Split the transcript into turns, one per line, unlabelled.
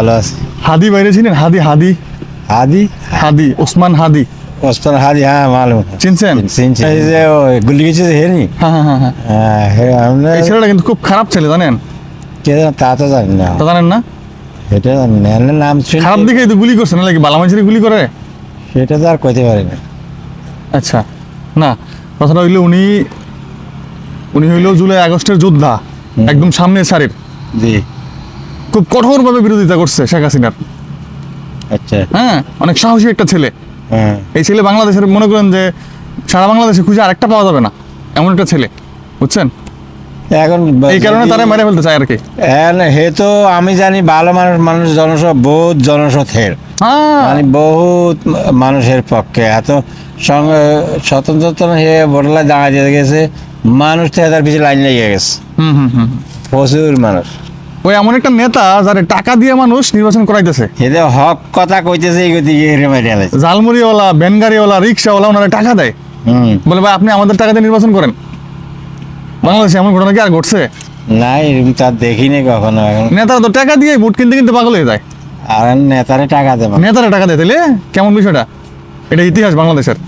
ভালো আছে।
হাদি বাইরে ছিলেন? হাদি হাদি
হাদি
হাদি ওসমান হাদি
ওসমান হাদি, হ্যাঁ মালুম
চিনছেন?
চিনছি। এই যে ওই গুলি গেছে যে হেনি,
হ্যাঁ হ্যাঁ হ্যাঁ হ্যাঁ।
আমরা
এই ছেলেটা কিন্তু খুব খারাপ ছেলে, জানেন?
কে জানে, তা তো জানি না,
তা জানেন না?
সেটা জানি না, এর নাম শুনছি।
খারাপ দিকে তো গুলি করছে, নাকি বালা মানুষের গুলি করে?
সেটা তো আর কইতে পারি না।
আচ্ছা, না কথাটা হইলো উনি উনি হইলো জুলাই আগস্টের যোদ্ধা, একদম সামনের সারির,
জি,
খুব কঠোরভাবে বিরোধিতা করছে শেখ হাসিনার।
আচ্ছা,
হ্যাঁ, অনেক সাহসী একটা ছেলে।
হ্যাঁ,
এই ছেলে বাংলাদেশের, মনে করেন যে সারা বাংলাদেশে খুঁজে আরেকটা পাওয়া যাবে না, এমন একটা ছেলে, বুঝছেন?
এখন
এই কারণে তারা মেরে ফেলতে চায় আর কি।
হে তো আমি জানি ভালো মানুষ বহুত জনসথের,
হ্যাঁ,
মানে বহুত মানুষের পক্ষে এত স্বতন্ত্র হে ভোটলা দাঁড়া দিয়ে গেছে, মানুষ তো এদের পিছিয়ে লাইন লেগে গেছে,
হুম হুম হুম।
প্রচুর মানুষ।
ওই এমন একটা নেতা যারা টাকা দিয়ে মানুষ নির্বাচন করাইতেছে,
এদের হক কথা কইতেছে, এই গতি মেরে আলাইছে।
জালমুড়িওয়ালা, ভ্যানগাড়িওয়ালা, রিক্সাওয়ালা, ওনারা টাকা দেয়, বলে ভাই আপনি আমাদের টাকা দিয়ে নির্বাচন করেন। বাংলাদেশে এমন ঘটনা কি আর ঘটছে?
নাই, এরকম তার দেখিনি কখনো। এখন
নেতারা তো টাকা দিয়ে ভোট কিনতে কিনতে পাগল হয়ে যায়।
আর নেতারে টাকা দেবে,
নেতারা টাকা দেয়, তাহলে কেমন বিষয়টা? এটা ইতিহাস বাংলাদেশের।